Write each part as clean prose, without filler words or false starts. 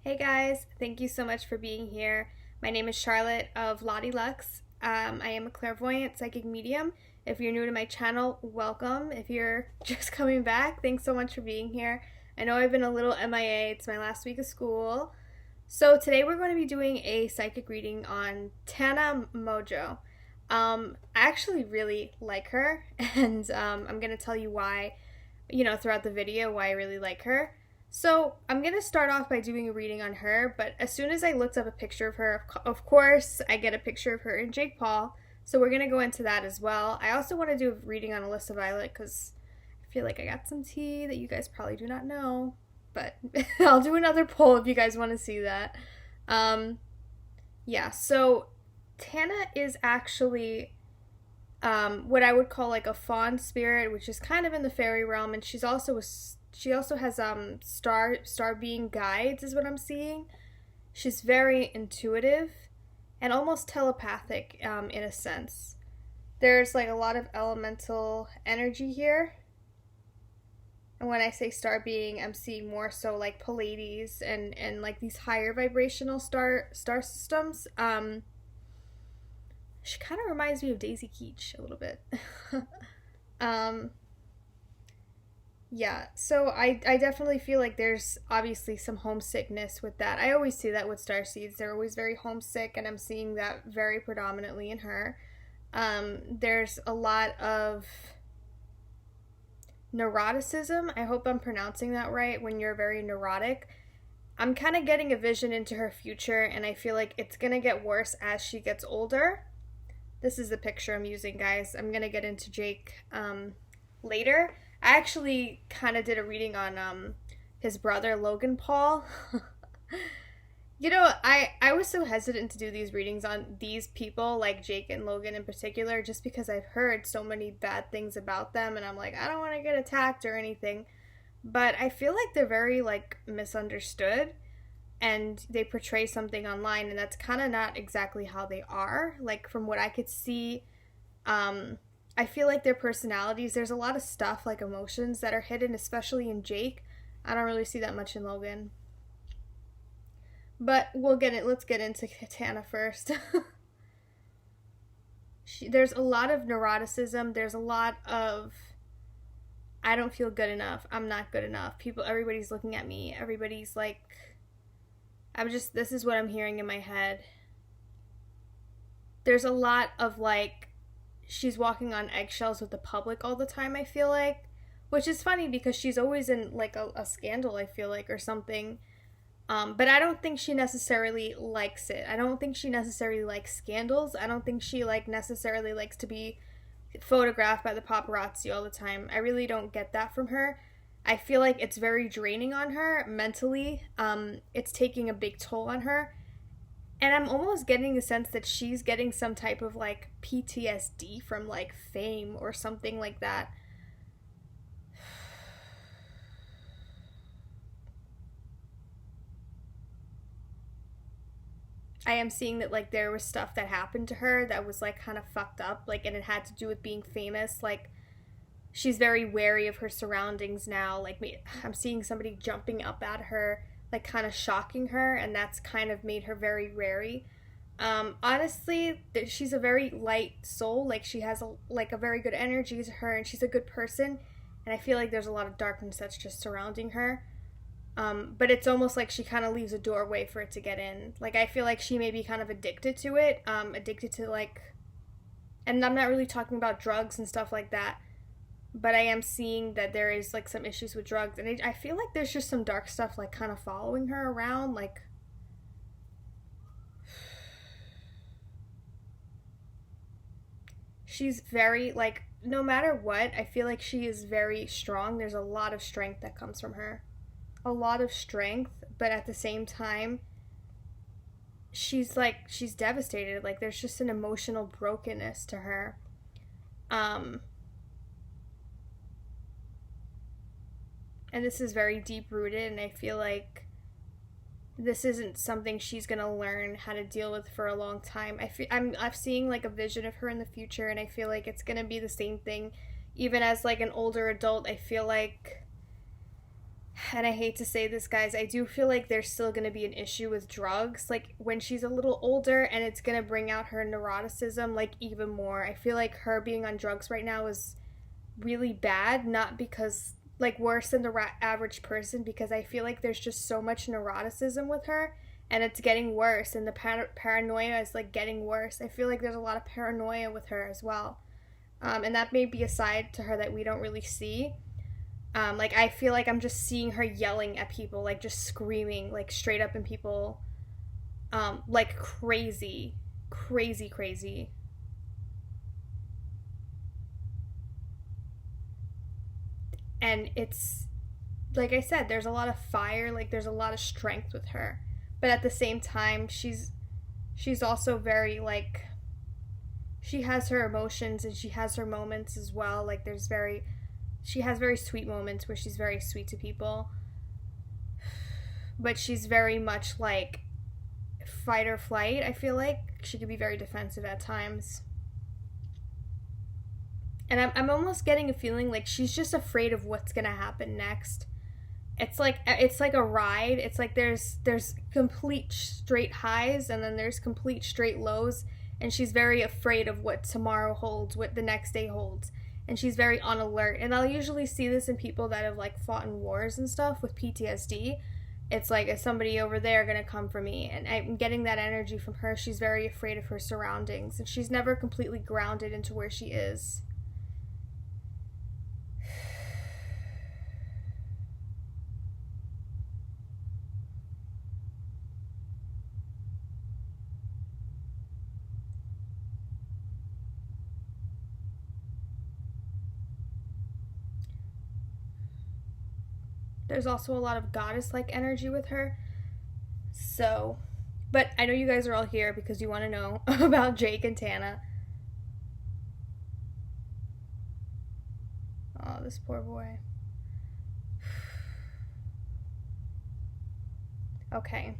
Hey guys, thank you so much for being here. My name is Charlotte of Lottie Lux. I am a clairvoyant psychic medium. If you're new to my channel, welcome. If you're just coming back, thanks so much for being here. I know I've been a little MIA, it's my last week of school. So today we're going to be doing a psychic reading on Tana Mongeau. I actually really like her, and I'm going to tell you why, throughout the video, why I really like her. So I'm going to start off by doing a reading on her, but as soon as I looked up a picture of her, of course, I get a picture of her and Jake Paul. So we're going to go into that as well. I also want to do a reading on Alyssa Violet because I feel like I got some tea that you guys probably do not know. But I'll do another poll if you guys want to see that. Um, yeah, so Tana is actually what I would call like a fawn spirit, which is kind of in the fairy realm, and she also has star being guides is what I'm seeing. She's very intuitive and almost telepathic in a sense. There's like a lot of elemental energy here. And when I say star being, I'm seeing more so like Pleiades and like these higher vibrational star systems. She kind of reminds me of Daisy Keech a little bit. um, yeah, so I definitely feel like there's obviously some homesickness with that. I always see that with star seeds. They're always very homesick, and I'm seeing that very predominantly in her. There's a lot of neuroticism. I hope I'm pronouncing that right when you're very neurotic. I'm kind of getting a vision into her future, and I feel like it's going to get worse as she gets older. This is the picture I'm using, guys. I'm going to get into Jake later. I actually kind of did a reading on his brother, Logan Paul. I was so hesitant to do these readings on these people, like Jake and Logan in particular, just because I've heard so many bad things about them, and I'm like, I don't want to get attacked or anything. But I feel like they're very, like, misunderstood, and they portray something online, and that's kind of not exactly how they are. Like, from what I could see, I feel like their personalities, there's a lot of stuff, like emotions, that are hidden, especially in Jake. I don't really see that much in Logan. But let's get into Tana first. There's a lot of neuroticism. There's a lot of, I don't feel good enough. I'm not good enough. Everybody's looking at me. Everybody's like, this is what I'm hearing in my head. There's a lot of like, she's walking on eggshells with the public all the time, I feel like. Which is funny because she's always in like a scandal, I feel like, or something. But I don't think she necessarily likes it. I don't think she necessarily likes scandals. I don't think she like necessarily likes to be photographed by the paparazzi all the time. I really don't get that from her. I feel like it's very draining on her mentally. It's taking a big toll on her. And I'm almost getting the sense that she's getting some type of like PTSD from like fame or something like that. I am seeing that like there was stuff that happened to her that was like kind of fucked up, like, and it had to do with being famous. Like, she's very wary of her surroundings now. Like, I'm seeing somebody jumping up at her, like kind of shocking her, and that's kind of made her very wary. Honestly, she's a very light soul. Like, she has a very good energy to her, and she's a good person. And I feel like there's a lot of darkness that's just surrounding her. But it's almost like she kind of leaves a doorway for it to get in. Like, I feel like she may be kind of addicted to it, addicted to like, and I'm not really talking about drugs and stuff like that, but I am seeing that there is like some issues with drugs, and I feel like there's just some dark stuff like kind of following her around. Like, she's very like, no matter what, I feel like she is very strong. There's a lot of strength that comes from her, a lot of strength, but at the same time, she's devastated. Like, there's just an emotional brokenness to her. um and this is very deep rooted, and I feel like this isn't something she's gonna learn how to deal with for a long time. I'm seeing like a vision of her in the future, and I feel like it's gonna be the same thing even as like an older adult. I feel like and I hate to say this, guys, I do feel like there's still going to be an issue with drugs, like when she's a little older, and it's going to bring out her neuroticism, like, even more. I feel like her being on drugs right now is really bad, not because, like, worse than the average person, because I feel like there's just so much neuroticism with her, and it's getting worse, and the paranoia is, like, getting worse. I feel like there's a lot of paranoia with her as well. And that may be a side to her that we don't really see. Like, I feel like I'm just seeing her yelling at people, like, just screaming, like, straight up in people, like, crazy, crazy, crazy. And it's, like I said, there's a lot of fire, like, there's a lot of strength with her. But at the same time, she's also very, like, she has her emotions and she has her moments as well. Like, she has very sweet moments where she's very sweet to people, but she's very much like fight or flight. I feel like she could be very defensive at times, and I'm almost getting a feeling like she's just afraid of what's gonna happen next. It's like a ride. It's like there's complete straight highs and then there's complete straight lows, and she's very afraid of what tomorrow holds, what the next day holds. And she's very on alert. And I'll usually see this in people that have, like, fought in wars and stuff with PTSD. It's like, is somebody over there gonna come for me? And I'm getting that energy from her. She's very afraid of her surroundings, and she's never completely grounded into where she is. There's also a lot of goddess-like energy with her. So, but I know you guys are all here because you want to know about Jake and Tana. Oh, this poor boy. Okay.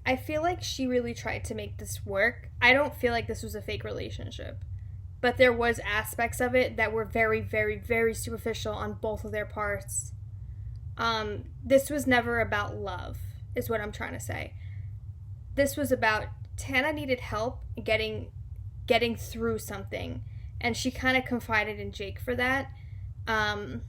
I feel like she really tried to make this work. I don't feel like this was a fake relationship, but there was aspects of it that were very, very, very superficial on both of their parts. This was never about love, is what I'm trying to say. This was about Tana needed help getting through something, and she kind of confided in Jake for that. And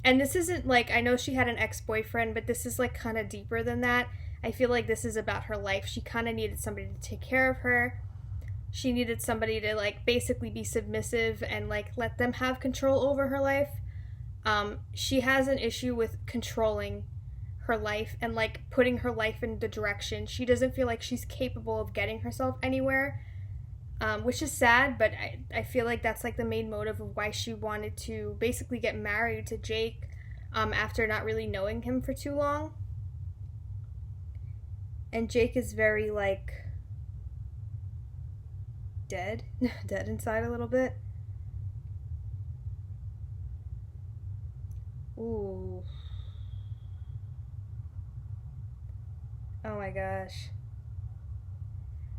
this isn't like, I know she had an ex-boyfriend, but this is like kind of deeper than that. I feel like this is about her life. She kind of needed somebody to take care of her. She needed somebody to, like, basically be submissive and, like, let them have control over her life. She has an issue with controlling her life and, like, putting her life in the direction. She doesn't feel like she's capable of getting herself anywhere, which is sad, but I feel like that's, like, the main motive of why she wanted to basically get married to Jake after not really knowing him for too long. And Jake is very, like, dead inside a little bit. Ooh. Oh my gosh.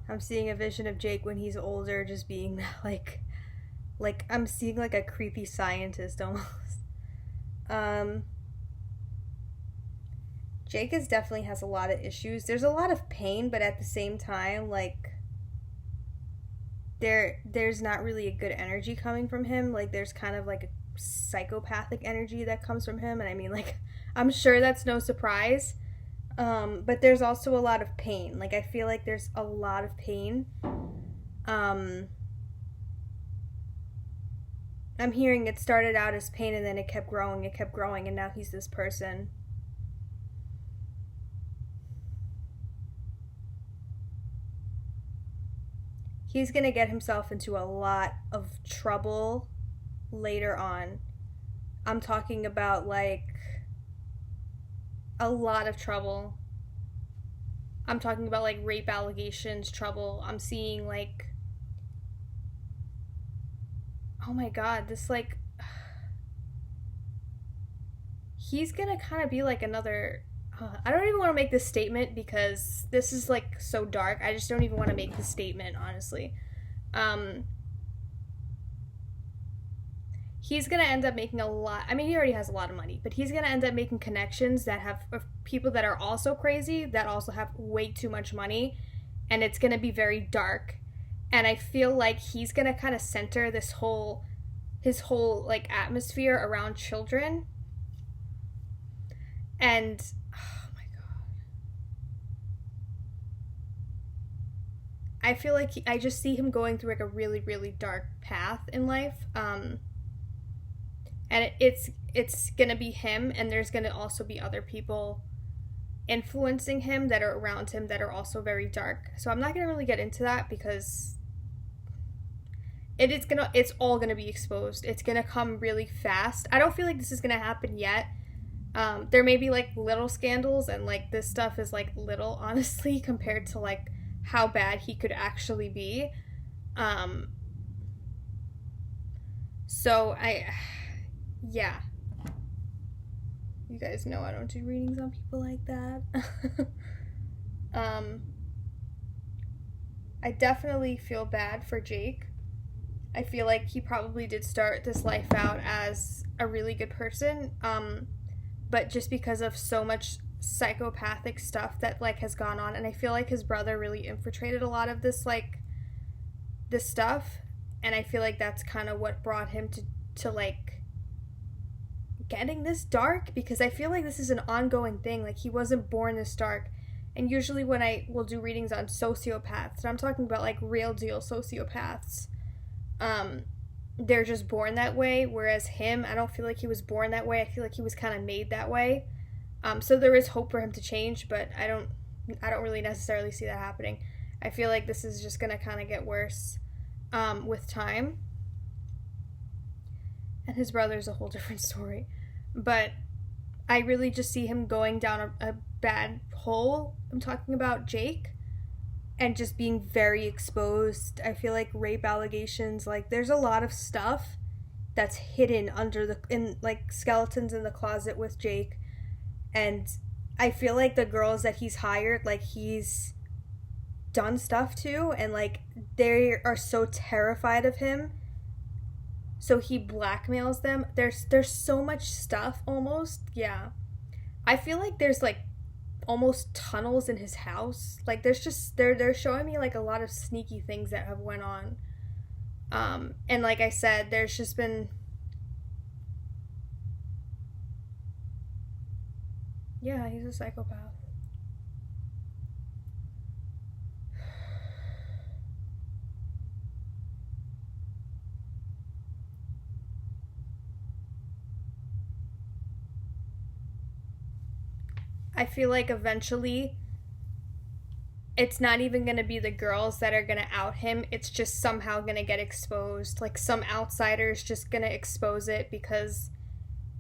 I'm seeing a vision of Jake when he's older, just being like I'm seeing like a creepy scientist almost. Jake definitely has a lot of issues. There's a lot of pain, but at the same time, like, there's not really a good energy coming from him. Like, there's kind of like a psychopathic energy that comes from him, and I mean, like, I'm sure that's no surprise. But there's also a lot of pain. Like, I feel like there's a lot of pain. I'm hearing it started out as pain and then it kept growing, and now he's this person. He's gonna get himself into a lot of trouble later on. I'm talking about, like, a lot of trouble. I'm talking about, like, rape allegations, trouble. I'm seeing, like, oh my god, this, like, he's gonna kind of be like another, I don't even want to make this statement because this is, like, so dark. I just don't even want to make this he's gonna end up making a lot. I mean, he already has a lot of money, but he's gonna end up making connections that have of people that are also crazy, that also have way too much money, and it's gonna be very dark. And I feel like he's gonna kind of center his whole like atmosphere around children. And oh my god, I feel like I just see him going through like a really really dark path in life. And it's gonna be him, and there's gonna also be other people influencing him that are around him that are also very dark. So I'm not gonna really get into that because it's all gonna be exposed. It's gonna come really fast. I don't feel like this is gonna happen yet. There may be like little scandals, and like this stuff is like little, honestly, compared to like how bad he could actually be. So yeah. You guys know I don't do readings on people like that. I definitely feel bad for Jake. I feel like he probably did start this life out as a really good person, but just because of so much psychopathic stuff that like has gone on, and I feel like his brother really infiltrated a lot of this stuff, and I feel like that's kind of what brought him to like getting this dark, because I feel like this is an ongoing thing. Like, he wasn't born this dark. And usually when I will do readings on sociopaths, and I'm talking about like real deal sociopaths, they're just born that way, whereas him, I don't feel like he was born that way. I feel like he was kind of made that way. So there is hope for him to change, but I don't really necessarily see that happening. I feel like this is just gonna kind of get worse with time. And his brother's a whole different story. But I really just see him going down a bad hole. I'm talking about Jake. And just being very exposed. I feel like rape allegations, like there's a lot of stuff that's hidden in like skeletons in the closet with Jake. And I feel like the girls that he's hired, like he's done stuff to, and like they are so terrified of him, so he blackmails them. There's so much stuff, almost. Yeah, I feel like there's like almost tunnels in his house. Like there's just they're showing me like a lot of sneaky things that have went on. And like I said, there's just been, yeah, he's a psychopath. I feel like eventually it's not even going to be the girls that are going to out him. It's just somehow going to get exposed. Like some outsider's just going to expose it, because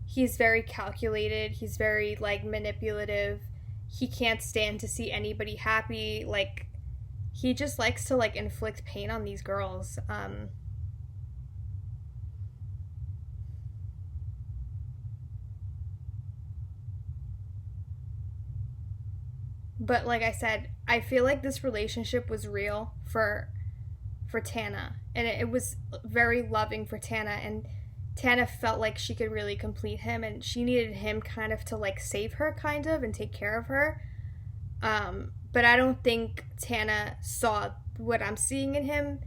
he's very calculated. He's very like manipulative. He can't stand to see anybody happy. Like he just likes to like inflict pain on these girls. But like I said, I feel like this relationship was real for Tana, and it was very loving for Tana, and Tana felt like she could really complete him, and she needed him kind of to like save her, kind of, and take care of her. But I don't think Tana saw what I'm seeing in him.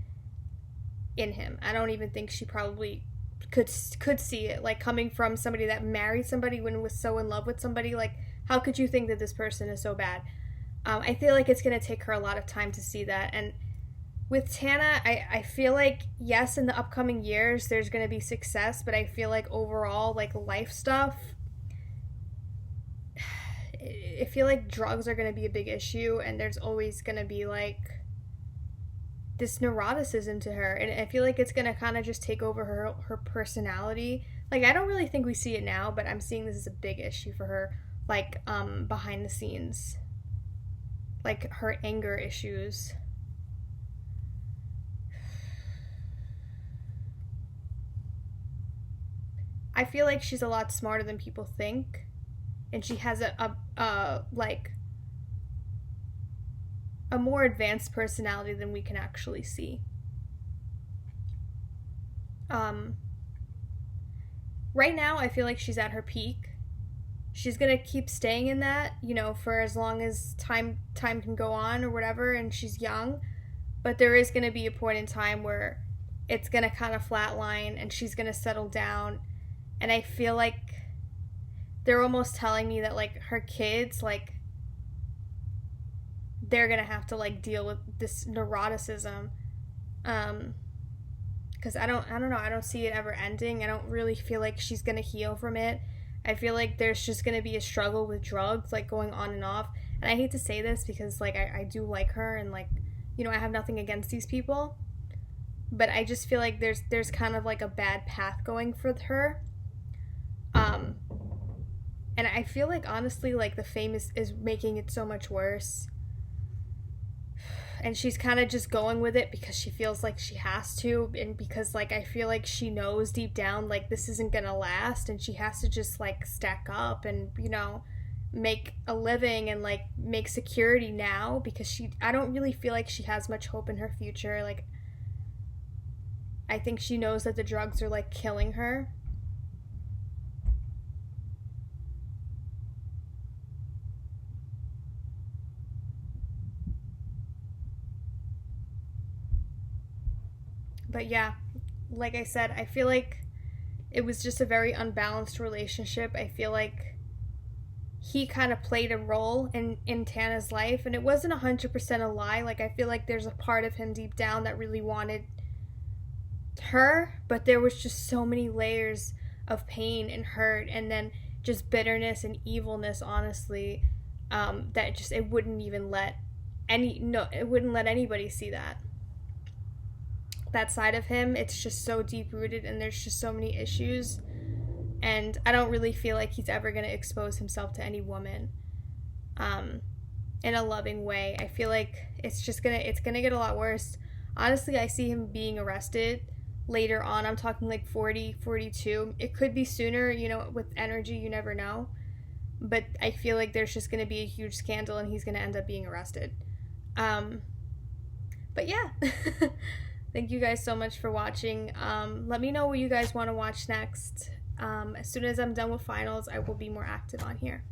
I don't even think she probably could see it, like coming from somebody that married somebody when was so in love with somebody. Like, how could you think that this person is so bad? I feel like it's going to take her a lot of time to see that. And with Tana, I feel like, yes, in the upcoming years, there's going to be success, but I feel like overall, like life stuff, I feel like drugs are going to be a big issue, and there's always going to be like this neuroticism to her. And I feel like it's going to kind of just take over her personality. Like, I don't really think we see it now, but I'm seeing this as a big issue for her, like behind the scenes. Like her anger issues. I feel like she's a lot smarter than people think, and she has a more advanced personality than we can actually see. right now I feel like she's at her peak. She's gonna keep staying in that, you know, for as long as time can go on or whatever, and she's young. But there is gonna be a point in time where it's gonna kind of flatline and she's gonna settle down. And I feel like they're almost telling me that like her kids, like, they're gonna have to like deal with this neuroticism. Because I don't know, I don't see it ever ending. I don't really feel like she's gonna heal from it. I feel like there's just gonna be a struggle with drugs, like, going on and off. And I hate to say this because like I do like her, and like, you know, I have nothing against these people, but I just feel like there's kind of like a bad path going for her. Um, and I feel like honestly, like, the fame is making it so much worse. And she's kind of just going with it because she feels like she has to, and because like I feel like she knows deep down like this isn't gonna last, and she has to just like stack up and, you know, make a living and like make security now, because I don't really feel like she has much hope in her future. Like, I think she knows that the drugs are like killing her. But yeah, like I said, I feel like it was just a very unbalanced relationship. I feel like he kind of played a role in Tana's life, and it wasn't 100% a lie. Like, I feel like there's a part of him deep down that really wanted her, but there was just so many layers of pain and hurt, and then just bitterness and evilness, honestly, that just, it wouldn't even let it wouldn't let anybody see that side of him. It's just so deep rooted, and there's just so many issues, and I don't really feel like he's ever going to expose himself to any woman in a loving way. I feel like it's gonna get a lot worse. Honestly, I see him being arrested later on. I'm talking like 40, 42. It could be sooner, you know, with energy, you never know. But I feel like there's just going to be a huge scandal, and he's going to end up being arrested. But yeah. Thank you guys so much for watching. Let me know what you guys want to watch next. As soon as I'm done with finals, I will be more active on here.